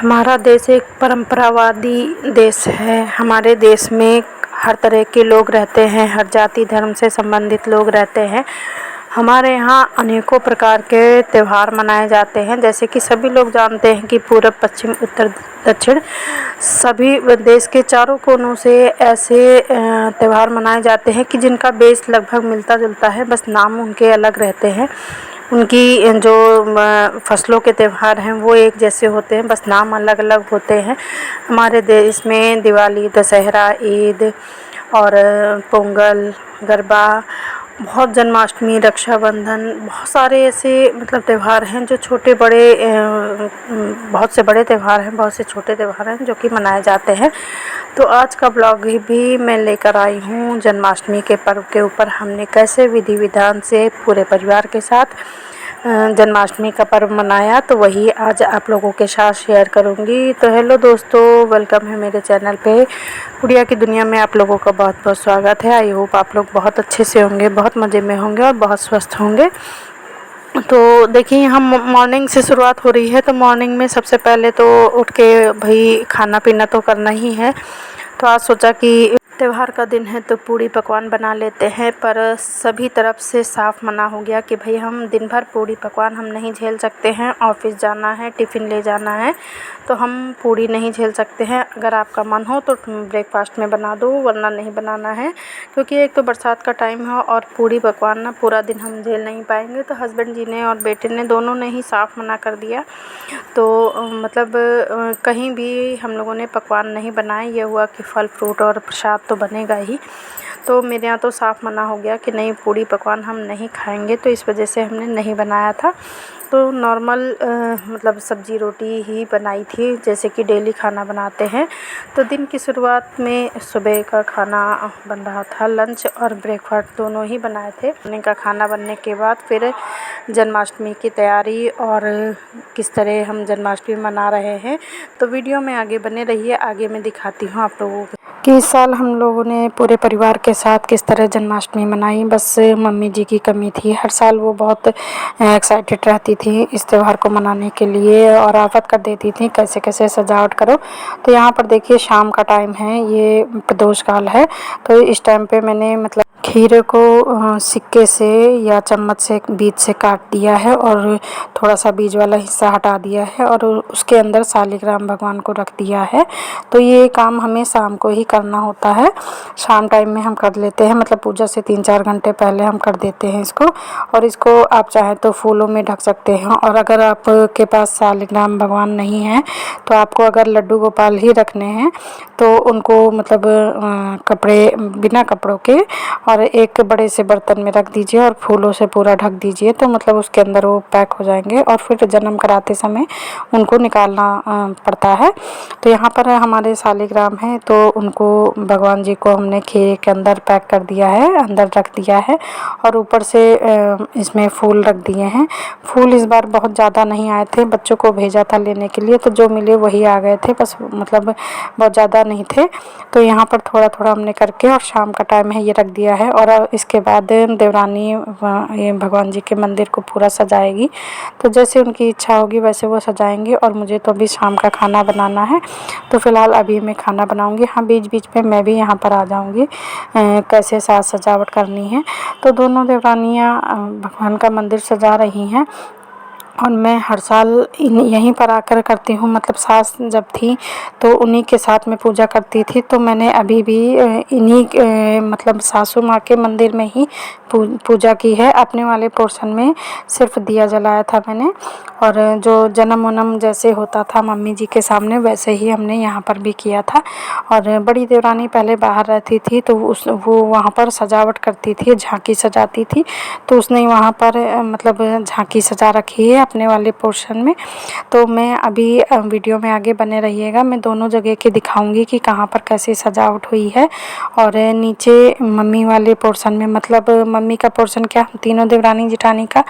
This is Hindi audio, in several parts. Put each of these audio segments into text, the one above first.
हमारा देश एक परंपरावादी देश है। हमारे देश में हर तरह के लोग रहते हैं, हर जाति धर्म से संबंधित लोग रहते हैं। हमारे यहाँ अनेकों प्रकार के त्यौहार मनाए जाते हैं, जैसे कि सभी लोग जानते हैं कि पूरब पश्चिम उत्तर दक्षिण सभी देश के चारों कोनों से ऐसे त्यौहार मनाए जाते हैं कि जिनका बेस लगभग मिलता जुलता है, बस नाम उनके अलग रहते हैं। उनकी जो फसलों के त्यौहार हैं वो एक जैसे होते हैं, बस नाम अलग अलग होते हैं। हमारे देश में दिवाली, दशहरा, ईद और पोंगल, गरबा, बहुत जन्माष्टमी, रक्षाबंधन, बहुत सारे ऐसे त्यौहार हैं जो छोटे बड़े बहुत से बड़े त्यौहार हैं, बहुत से छोटे त्यौहार हैं जो कि मनाए जाते हैं। तो आज का ब्लॉग भी मैं लेकर आई हूँ जन्माष्टमी के पर्व के ऊपर। हमने कैसे विधि विधान से पूरे परिवार के साथ जन्माष्टमी का पर्व मनाया, तो वही आज आप लोगों के साथ शेयर करूंगी। तो हेलो दोस्तों, वेलकम है मेरे चैनल पे। गुड़िया की दुनिया में आप लोगों का बहुत बहुत स्वागत है। आई होप आप लोग बहुत अच्छे से होंगे, बहुत मज़े में होंगे और बहुत स्वस्थ होंगे। तो देखिए, हम मॉर्निंग से शुरुआत हो रही है। तो मॉर्निंग में सबसे पहले तो उठ के भाई खाना पीना तो करना ही है। तो आज सोचा कि त्यौहार का दिन है तो पूड़ी पकवान बना लेते हैं, पर सभी तरफ से साफ मना हो गया कि भाई हम दिन भर पूड़ी पकवान हम नहीं झेल सकते हैं। ऑफिस जाना है, टिफ़िन ले जाना है, तो हम पूड़ी नहीं झेल सकते हैं। अगर आपका मन हो तो ब्रेकफास्ट में बना दो, वरना नहीं बनाना है, क्योंकि एक तो बरसात का टाइम है और पूड़ी पकवान ना पूरा दिन हम झेल नहीं पाएंगे। तो हस्बैंड जी ने और बेटे ने दोनों ने ही साफ मना कर दिया। तो कहीं भी हम लोगों ने पकवान नहीं बनाए। ये हुआ कि फल फ्रूट और प्रसाद तो बनेगा ही। तो मेरे यहाँ तो साफ मना हो गया कि नहीं, पूड़ी पकवान हम नहीं खाएंगे, तो इस वजह से हमने नहीं बनाया था। तो नॉर्मल सब्ज़ी रोटी ही बनाई थी, जैसे कि डेली खाना बनाते हैं। तो दिन की शुरुआत में सुबह का खाना बन रहा था, लंच और ब्रेकफास्ट दोनों ही बनाए थे। खाने का खाना बनने के बाद फिर जन्माष्टमी की तैयारी और किस तरह हम जन्माष्टमी मना रहे हैं। तो वीडियो में आगे बने रहिए, आगे मैं दिखाती हूँ आप लोगों को कि इस साल हम लोगों ने पूरे परिवार के साथ किस तरह जन्माष्टमी मनाई। बस मम्मी जी की कमी थी। हर साल वो बहुत एक्साइटेड रहती थी इस त्यौहार को मनाने के लिए और आफत कर देती थी कैसे कैसे सजावट करो। तो यहाँ पर देखिए, शाम का टाइम है, ये प्रदोष काल है। तो इस टाइम पे मैंने खीरे को सिक्के से या चम्मच से बीच से काट दिया है और थोड़ा सा बीज वाला हिस्सा हटा दिया है और उसके अंदर शालिग्राम भगवान को रख दिया है। तो ये काम हमें शाम को ही करना होता है। शाम टाइम में हम कर लेते हैं, पूजा से 3-4 घंटे पहले हम कर देते हैं इसको। और इसको आप चाहें तो फूलों में ढक सकते हैं, और अगर आपके पास शालिग्राम भगवान नहीं है तो आपको अगर लड्डू गोपाल ही रखने हैं तो उनको कपड़े, बिना कपड़ों के, और एक बड़े से बर्तन में रख दीजिए और फूलों से पूरा ढक दीजिए। तो उसके अंदर वो पैक हो जाएंगे और फिर जन्म कराते समय उनको निकालना पड़ता है। तो यहाँ पर हमारे शालिग्राम हैं, तो उनको भगवान जी को हमने खीरे के अंदर पैक कर दिया है, अंदर रख दिया है और ऊपर से इसमें फूल रख दिए हैं। फूल इस बार बहुत ज़्यादा नहीं आए थे, बच्चों को भेजा था लेने के लिए, तो जो मिले वही आ गए थे, बस बहुत ज़्यादा नहीं थे। तो यहाँ पर थोड़ा थोड़ा हमने करके, और शाम का टाइम है, ये रख दिया है। और इसके बाद देवरानी ये भगवान जी के मंदिर को पूरा सजाएगी। तो जैसे उनकी इच्छा होगी वैसे वो सजाएंगे। और मुझे तो अभी शाम का खाना बनाना है, तो फ़िलहाल अभी मैं खाना बनाऊंगी। हाँ, बीच बीच में मैं भी यहाँ पर आ जाऊंगी कैसे साज सजावट करनी है। तो दोनों देवरानियाँ भगवान का मंदिर सजा रही हैं और मैं हर साल यहीं पर आकर करती हूँ। सास जब थी तो उन्हीं के साथ में पूजा करती थी। तो मैंने अभी भी इन्हीं सासू माँ के मंदिर में ही पूजा की है। अपने वाले पोर्शन में सिर्फ दिया जलाया था मैंने, और जो जन्म वनम जैसे होता था मम्मी जी के सामने, वैसे ही हमने यहाँ पर भी किया था। और बड़ी देवरानी पहले बाहर रहती थी, तो वो वहाँ पर सजावट करती थी, झांकी सजाती थी। तो उसने वहाँ पर झांकी सजा रखी है अपने वाले पोर्शन में। तो मैं अभी वीडियो में आगे बने रहिएगा, मैं दोनों जगह के दिखाऊंगी कि कहाँ पर कैसी सजावट हुई है। और नीचे मम्मी वाले पोर्शन में, मम्मी का पोर्शन क्या, तीनों देवरानी जेठानी का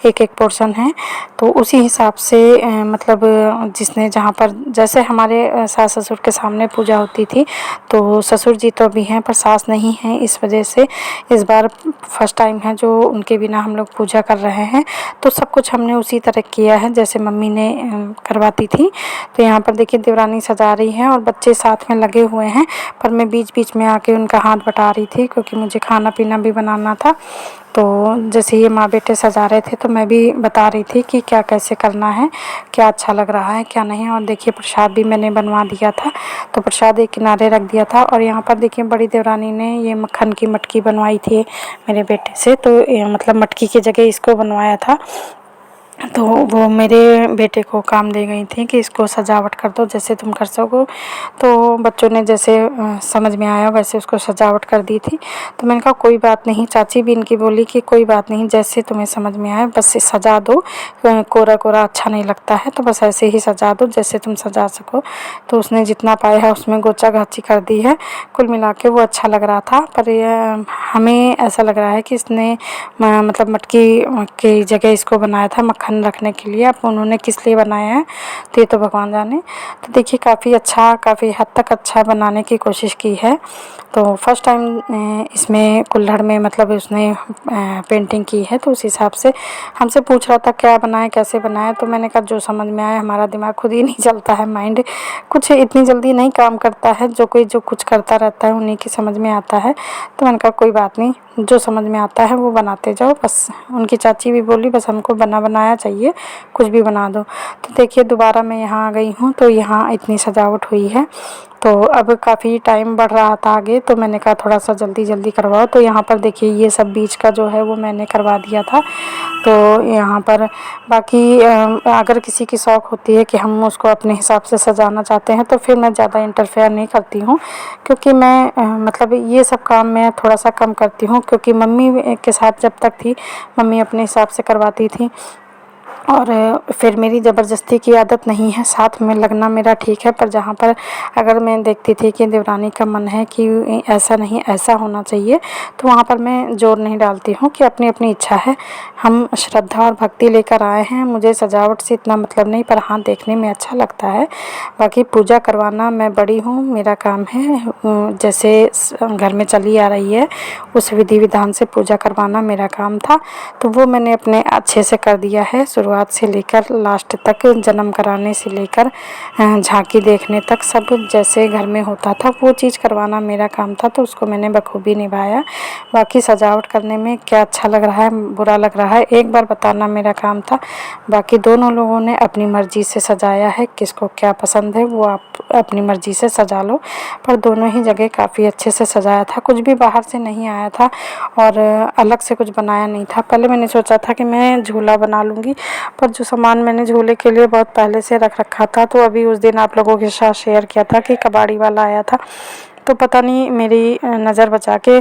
एक एक पोर्शन है। तो उसी हिसाब से जिसने जहाँ पर, जैसे हमारे सास ससुर के सामने पूजा होती थी, तो ससुर जी तो अभी हैं पर सास नहीं है, इस वजह से इस बार फर्स्ट टाइम है जो उनके बिना हम लोग पूजा कर रहे हैं। तो सब कुछ हमने उसी तरह किया है जैसे मम्मी ने करवाती थी। तो यहाँ पर देखिए देवरानी सजा रही है और बच्चे साथ में लगे हुए हैं, पर मैं बीच बीच में आके उनका हाथ बटा रही थी क्योंकि मुझे खाना पीना भी बनाना था। तो जैसे ये माँ बेटे सजा रहे थे तो मैं भी बता रही थी कि क्या कैसे करना है, क्या अच्छा लग रहा है क्या नहीं। और देखिए प्रसाद भी मैंने बनवा दिया था, तो प्रसाद एक किनारे रख दिया था। और यहाँ पर देखिए बड़ी देवरानी ने ये मक्खन की मटकी बनवाई थी मेरे बेटे से, तो मतलब मटकी की जगह इसको बनवाया था। तो वो मेरे बेटे को काम दे गई थी कि इसको सजावट कर दो जैसे तुम कर सको। तो बच्चों ने जैसे समझ में आया वैसे उसको सजावट कर दी थी। तो मैंने कहा कोई बात नहीं, चाची भी इनकी बोली कि कोई बात नहीं, जैसे तुम्हें समझ में आए बस सजा दो, कोरा कोरा अच्छा नहीं लगता है तो बस ऐसे ही सजा दो जैसे तुम सजा सको। तो उसने जितना पाया है उसमें गोचा गाची कर दी है। कुल मिला के वो अच्छा लग रहा था, पर हमें ऐसा लग रहा है कि इसने मतलब मटकी की जगह इसको बनाया था मक्खन रखने के लिए। अब उन्होंने किस लिए बनाया है तो ये तो भगवान जाने। तो देखिए काफ़ी अच्छा, काफ़ी हद तक अच्छा बनाने की कोशिश की है। तो फर्स्ट टाइम इसमें कुल्हड़ में मतलब उसने पेंटिंग की है, तो उस हिसाब से हमसे पूछ रहा था क्या बनाए कैसे बनाए। तो मैंने कहा जो समझ में आए, हमारा दिमाग खुद ही नहीं चलता है, माइंड कुछ इतनी जल्दी नहीं काम करता है, जो कोई जो कुछ करता रहता है उन्हीं की समझ में आता है। तो मैंने कहा कोई बात नहीं, जो समझ में आता है वो बनाते जाओ बस। उनकी चाची भी बोली बस हमको बना बनाया चाहिए, कुछ भी बना दो। तो देखिए दोबारा मैं यहाँ आ गई हूँ, तो यहाँ इतनी सजावट हुई है। तो अब काफ़ी टाइम बढ़ रहा था आगे, तो मैंने कहा थोड़ा सा जल्दी जल्दी करवाओ। तो यहाँ पर देखिए ये सब बीच का जो है वो मैंने करवा दिया था। तो यहाँ पर बाकी अगर किसी की शौक़ होती है कि हम उसको अपने हिसाब से सजाना चाहते हैं तो फिर मैं ज़्यादा इंटरफेयर नहीं करती हूँ, क्योंकि मैं मतलब ये सब काम मैं थोड़ा सा कम करती हूँ। क्योंकि मम्मी के साथ जब तक थी, मम्मी अपने हिसाब से करवाती थी और फिर मेरी ज़बरदस्ती की आदत नहीं है, साथ में लगना मेरा ठीक है। पर जहाँ पर अगर मैं देखती थी कि देवरानी का मन है कि ऐसा नहीं ऐसा होना चाहिए, तो वहाँ पर मैं ज़ोर नहीं डालती हूँ कि अपनी अपनी इच्छा है। हम श्रद्धा और भक्ति लेकर आए हैं, मुझे सजावट से इतना मतलब नहीं, पर हाँ देखने में अच्छा लगता है। बाकी पूजा करवाना, मैं बड़ी हूँ, मेरा काम है, जैसे घर में चली आ रही है उस विधि विधान से पूजा करवाना मेरा काम था। तो वो मैंने अपने अच्छे से कर दिया है, शुरुआत से लेकर लास्ट तक, जन्म कराने से लेकर झांकी देखने तक सब जैसे घर में होता था वो चीज़ करवाना मेरा काम था। तो उसको मैंने बखूबी निभाया। बाकी सजावट करने में क्या अच्छा लग रहा है बुरा लग रहा है एक बार बताना मेरा काम था। बाकी दोनों लोगों ने अपनी मर्ज़ी से सजाया है, किसको क्या पसंद है वो आप अपनी मर्ज़ी से सजा लो। पर दोनों ही जगह काफ़ी अच्छे से सजाया था, कुछ भी बाहर से नहीं आया था और अलग से कुछ बनाया नहीं था। पहले मैंने सोचा था कि मैं झूला बना लूँगी, पर जो सामान मैंने झूले के लिए बहुत पहले से रख रखा था, तो अभी उस दिन आप लोगों के साथ शेयर किया था कि कबाड़ी वाला आया था, तो पता नहीं मेरी नज़र बचा के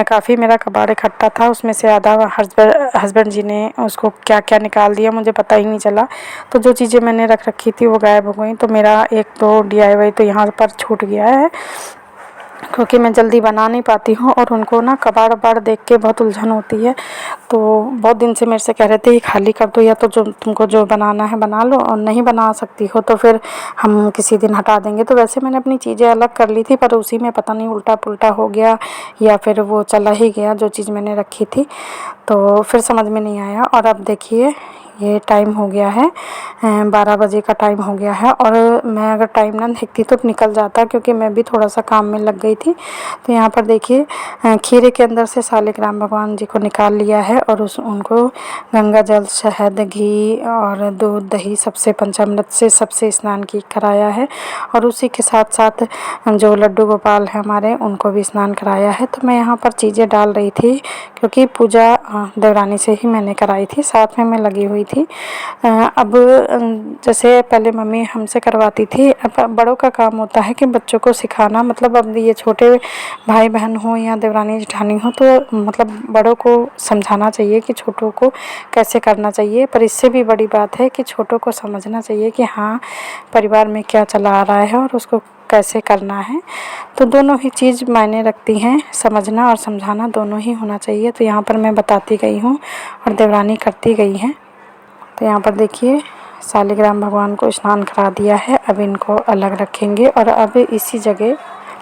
काफ़ी मेरा कबाड़ इकट्ठा था, उसमें से आधा हस्बैंड जी ने उसको क्या क्या निकाल दिया मुझे पता ही नहीं चला। तो जो चीज़ें मैंने रख रखी थी वो गायब हो गई। तो मेरा एक तो DIY तो यहाँ पर छूट गया है, क्योंकि मैं जल्दी बना नहीं पाती हूँ और उनको ना कबाड़ वबाड़ देख के बहुत उलझन होती है। तो बहुत दिन से मेरे से कह रहे थे खाली कर दो, या तो जो तुमको जो बनाना है बना लो, और नहीं बना सकती हो तो फिर हम किसी दिन हटा देंगे। तो वैसे मैंने अपनी चीज़ें अलग कर ली थी, पर उसी में पता नहीं उल्टा पुल्टा हो गया या फिर वो चला ही गया जो चीज़ मैंने रखी थी, तो फिर समझ में नहीं आया। और अब देखिए ये टाइम हो गया है, 12 बजे का टाइम हो गया है, और मैं अगर टाइम ना देखती तो निकल जाता, क्योंकि मैं भी थोड़ा सा काम में लग गई थी। तो यहाँ पर देखिए खीरे के अंदर से सालिग्राम भगवान जी को निकाल लिया है और उनको गंगा जल, शहद, घी और दूध दही सबसे पंचामृत से सबसे स्नान कराया है। और उसी के साथ साथ जो लड्डू गोपाल हैं हमारे, उनको भी स्नान कराया है। तो मैं यहाँ पर चीज़ें डाल रही थी, क्योंकि पूजा देवरानी से ही मैंने कराई थी, साथ में मैं लगी हुई थी। अब जैसे पहले मम्मी हमसे करवाती थी, अब बड़ों का काम होता है कि बच्चों को सिखाना। मतलब अब ये छोटे भाई बहन हो या देवरानी जेठानी हो, तो मतलब बड़ों को समझाना चाहिए कि छोटों को कैसे करना चाहिए। पर इससे भी बड़ी बात है कि छोटों को समझना चाहिए कि हाँ परिवार में क्या चला आ रहा है और उसको कैसे करना है। तो दोनों ही चीज़ मायने रखती हैं, समझना और समझाना दोनों ही होना चाहिए। तो यहाँ पर मैं बताती गई हूँ और देवरानी करती गई हैं। तो यहाँ पर देखिए सालिग्राम भगवान को स्नान करा दिया है, अब इनको अलग रखेंगे और अब इसी जगह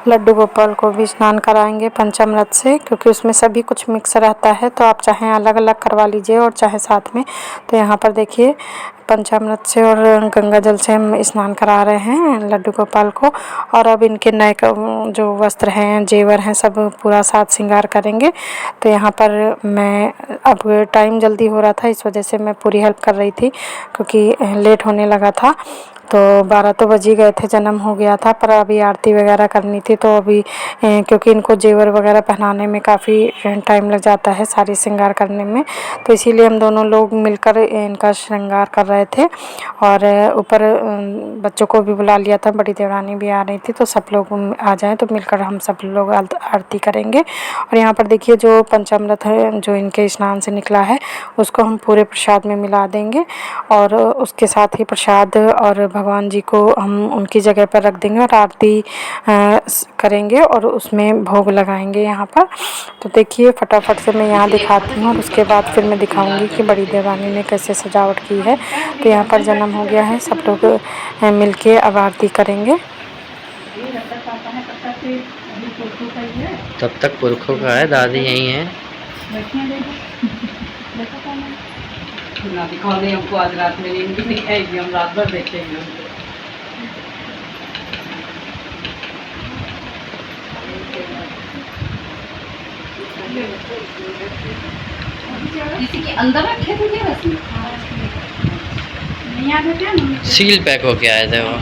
लड्डू गोपाल को भी स्नान कराएंगे पंचामृत से, क्योंकि उसमें सभी कुछ मिक्स रहता है, तो आप चाहें अलग अलग करवा लीजिए और चाहे साथ में। तो यहाँ पर देखिए पंचामृत से और गंगा जल से हम स्नान करा रहे हैं लड्डू गोपाल को। और अब इनके नए जो वस्त्र हैं, जेवर हैं, सब पूरा साज श्रृंगार करेंगे। तो यहाँ पर मैं अब टाइम जल्दी हो रहा था, इस वजह से मैं पूरी हेल्प कर रही थी, क्योंकि लेट होने लगा था। तो 12 तो बज ही गए थे, जन्म हो गया था, पर अभी आरती वगैरह करनी थी। तो अभी क्योंकि इनको जेवर वगैरह पहनाने में काफ़ी टाइम लग जाता है, सारी श्रृंगार करने में, तो इसीलिए हम दोनों लोग मिलकर इनका श्रृंगार कर रहे थे। और ऊपर बच्चों को भी बुला लिया था, बड़ी देवरानी भी आ रही थी, तो सब लोग आ जाएं तो मिलकर हम सब लोग आरती करेंगे। और यहाँ पर देखिए जो पंचामृत है जो इनके स्नान से निकला है, उसको हम पूरे प्रसाद में मिला देंगे। और उसके साथ ही प्रसाद और भगवान जी को हम उनकी जगह पर रख देंगे और आरती करेंगे और उसमें भोग लगाएंगे यहाँ पर। तो देखिए फटाफट से मैं यहाँ दिखाती हूँ और उसके बाद फिर मैं दिखाऊंगी कि बड़ी देवरानी ने कैसे सजावट की है। तो यहाँ पर जन्म हो गया है, सब लोग मिलके अब आरती करेंगे। तब तक पुरखों का है, दादी यही है। ना दिखाने हमको आज रात में नींद भी दिखाएगी, हम रात भर देखेंगे उनको। किसी के अंदर रखे थे क्या रस्सी? नहीं आते थे, सील पैक होके आए थे वो।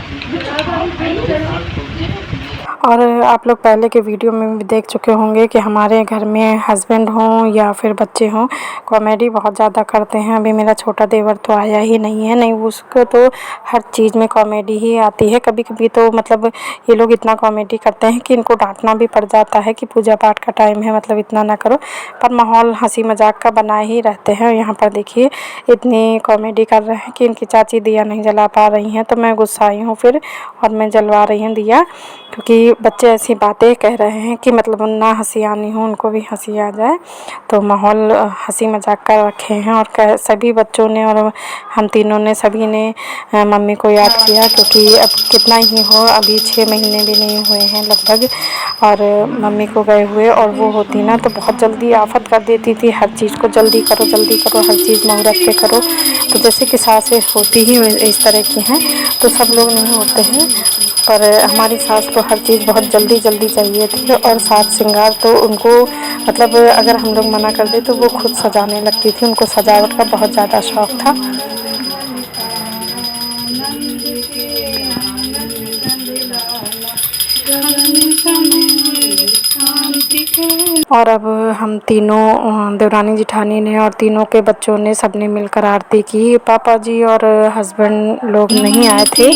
और आप लोग पहले के वीडियो में भी देख चुके होंगे कि हमारे घर में हस्बैंड हों या फिर बच्चे हों, कॉमेडी बहुत ज़्यादा करते हैं। अभी मेरा छोटा देवर तो आया ही नहीं है, नहीं उसको तो हर चीज़ में कॉमेडी ही आती है। कभी कभी तो मतलब ये लोग इतना कॉमेडी करते हैं कि इनको डांटना भी पड़ जाता है कि पूजा पाठ का टाइम है, मतलब इतना ना करो, पर माहौल हंसी मजाक का बनाए ही रहते हैं। और यहाँ पर देखिए इतनी कॉमेडी कर रहे हैं कि इनकी चाची दिया नहीं जला पा रही हैं, तो मैं गुस्सा आई हूँ फिर और मैं जलवा रही हूँ दिया, क्योंकि बच्चे ऐसी बातें कह रहे हैं कि मतलब ना हंसी आनी हो, उनको भी हंसी आ जाए। तो माहौल हंसी मजाक का रखे हैं और सभी बच्चों ने और हम तीनों ने सभी ने मम्मी को याद किया, क्योंकि अब कितना ही हो, अभी 6 महीने भी नहीं हुए हैं लगभग, और मम्मी को गए हुए। और वो होती ना तो बहुत जल्दी आफत कर देती थी, हर चीज़ को जल्दी करो जल्दी करो, हर चीज़ मुहूर्त पे करो। तो जैसे कि सासें होती ही इस तरह की हैं, तो सब लोग नहीं होते हैं, पर हमारी सास को हर चीज़ बहुत जल्दी जल्दी चाहिए थी। और साज श्रृंगार तो उनको मतलब अगर हम लोग मना कर दे तो वो खुद सजाने लगती थी, उनको सजावट का बहुत ज़्यादा शौक़ था। और अब हम तीनों देवरानी जिठानी ने और तीनों के बच्चों ने सबने मिलकर आरती की। पापा जी और हस्बैंड लोग नहीं आए थे,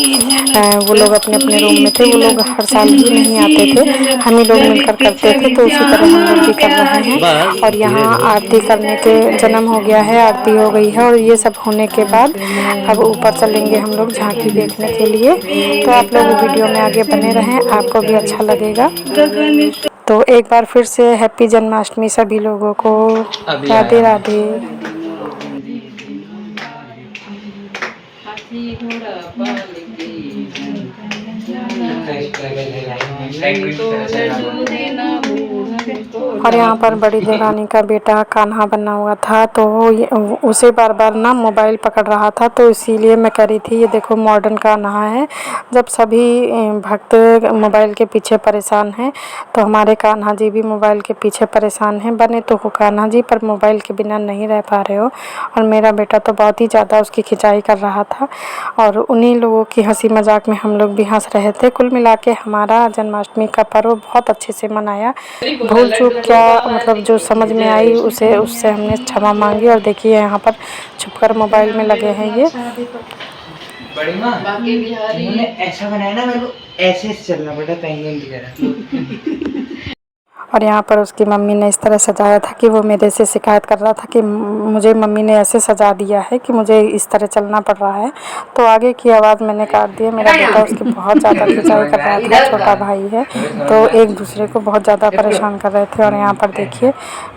वो लोग अपने अपने रूम में थे, वो लोग हर साल ही नहीं आते थे, हम ही लोग मिलकर करते थे। तो उसी तरह हम लोग भी कर रहे हैं। और यहाँ आरती करने के जन्म हो गया है, आरती हो गई है, और ये सब होने के बाद अब ऊपर चलेंगे हम लोग झांकी देखने के लिए। तो आप लोग वीडियो में आगे बने रहें, आपको भी अच्छा लगेगा। तो एक बार फिर से हैप्पी जन्माष्टमी सभी लोगों को, राधे राधे। और यहाँ पर बड़ी देवरानी का बेटा कान्हा बना हुआ था, तो उसे बार बार ना मोबाइल पकड़ रहा था, तो इसीलिए मैं कह रही थी ये देखो मॉडर्न कान्हा है। जब सभी भक्त मोबाइल के पीछे परेशान हैं, तो हमारे कान्हा जी भी मोबाइल के पीछे परेशान हैं। बने तो हो कान्हा जी, पर मोबाइल के बिना नहीं रह पा रहे हो। और मेरा बेटा तो बहुत ही ज़्यादा उसकी खिंचाई कर रहा था, और उन्हीं लोगों की हंसी मजाक में हम लोग भी हंस रहे थे। कुल मिला के हमारा जन्माष्टमी का पर्व बहुत अच्छे से मनाया। भूल चूक क्या मतलब जो समझ में आई उससे हमने क्षमा मांगी। और देखिए यहाँ पर छुपकर मोबाइल में लगे हैं ये। बड़ी माँ उन्होंने ऐसा बनाया ना, मेरे को ऐसे चलना पड़ा पेंगुइन की तरह। और यहाँ पर उसकी मम्मी ने इस तरह सजाया था कि वो मेरे से शिकायत कर रहा था कि मुझे मम्मी ने ऐसे सजा दिया है कि मुझे इस तरह चलना पड़ रहा है। तो आगे की आवाज़ मैंने काट दी। मेरा बेटा उसकी बहुत ज़्यादा खिंचाई कर रहा था, छोटा भाई है, तो एक दूसरे को बहुत ज़्यादा परेशान कर रहे थे। और यहाँ पर देखिए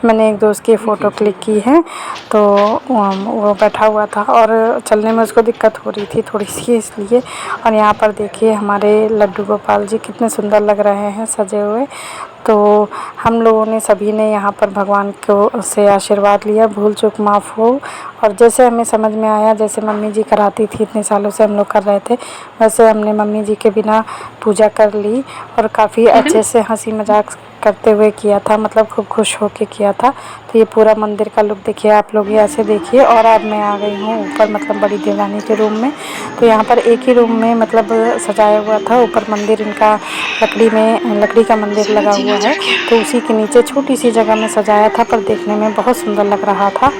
मैंने एक दोस्त की फ़ोटो क्लिक की है, तो वो बैठा हुआ था और चलने में उसको दिक्कत हो रही थी थोड़ी सी, इसलिए। और यहाँ पर देखिए हमारे लड्डू गोपाल जी कितने सुंदर लग रहे हैं सजे हुए। तो हम लोगों ने सभी ने यहाँ पर भगवान को से आशीर्वाद लिया, भूल चूक माफ़ हो। और जैसे हमें समझ में आया, जैसे मम्मी जी कराती थी, इतने सालों से हम लोग कर रहे थे, वैसे हमने मम्मी जी के बिना पूजा कर ली और काफ़ी अच्छे से हंसी मजाक करते हुए किया था, मतलब खूब खुश होके किया था। तो ये पूरा मंदिर का लुक देखिए आप लोग, यहाँ से देखिए। और अब मैं आ गई हूँ ऊपर, मतलब बड़ी देवरानी के रूम में। तो यहाँ पर एक ही रूम में मतलब सजाया हुआ था, ऊपर मंदिर इनका लकड़ी का मंदिर लगा हुआ है, तो उसी के नीचे छोटी सी जगह में सजाया था, पर देखने में बहुत सुंदर लग रहा था।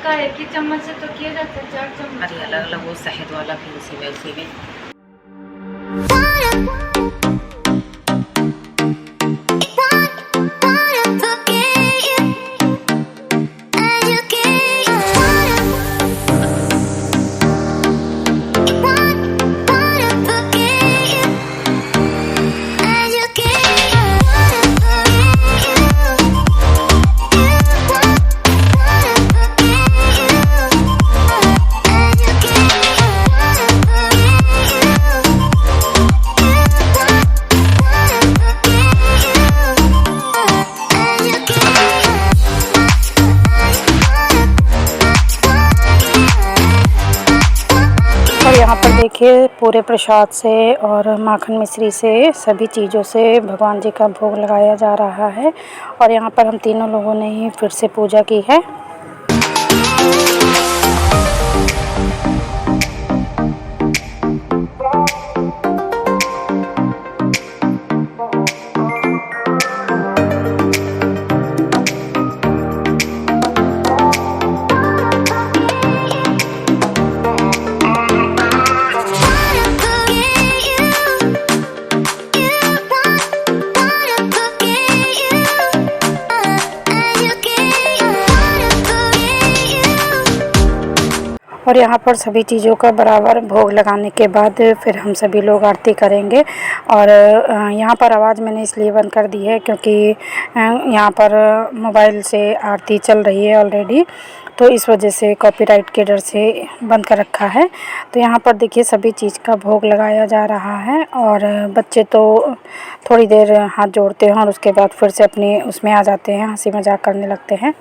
का एक ही चम्मच से तो किया जाता है, 4 चम्मच। अरे अलग अलग वो शहद वाला भी उसी में यहाँ पर देखिए पूरे प्रसाद से और माखन मिश्री से सभी चीज़ों से भगवान जी का भोग लगाया जा रहा है। और यहाँ पर हम तीनों लोगों ने ही फिर से पूजा की है। और यहाँ पर सभी चीज़ों का बराबर भोग लगाने के बाद फिर हम सभी लोग आरती करेंगे। और यहाँ पर आवाज़ मैंने इसलिए बंद कर दी है क्योंकि यहाँ पर मोबाइल से आरती चल रही है ऑलरेडी, तो इस वजह से कॉपीराइट के डर से बंद कर रखा है। तो यहाँ पर देखिए सभी चीज़ का भोग लगाया जा रहा है। और बच्चे तो थोड़ी देर हाथ जोड़ते हैं और उसके बाद फिर से अपने उसमें आ जाते हैं, हंसी मजाक करने लगते हैं।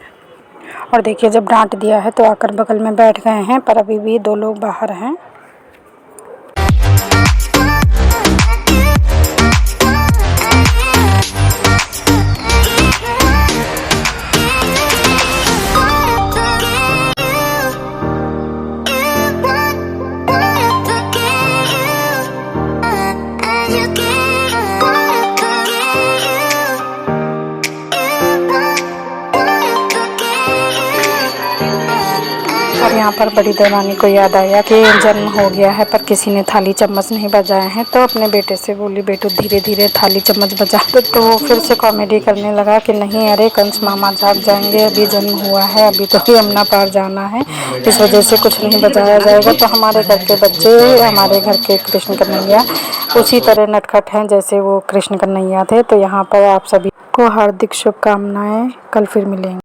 और देखिए जब डांट दिया है तो आकर बगल में बैठ गए हैं, पर अभी भी 2 लोग बाहर हैं। और यहाँ पर बड़ी देवरानी को याद आया कि जन्म हो गया है पर किसी ने थाली चम्मच नहीं बजाए हैं, तो अपने बेटे से बोली बेटू धीरे धीरे थाली चम्मच बजा दो। तो वो फिर से कॉमेडी करने लगा कि नहीं अरे कंस मामा जाग जाएंगे, अभी जन्म हुआ है, अभी तो यमुना पार जाना है, इस वजह से कुछ नहीं बजाया जाएगा। तो हमारे घर के बच्चे, हमारे घर के कृष्ण कन्हैया उसी तरह नटखट हैं जैसे वो कृष्ण कन्हैया थे। तो यहाँ पर आप सभी को हार्दिक शुभकामनाएँ, कल फिर मिलेंगे।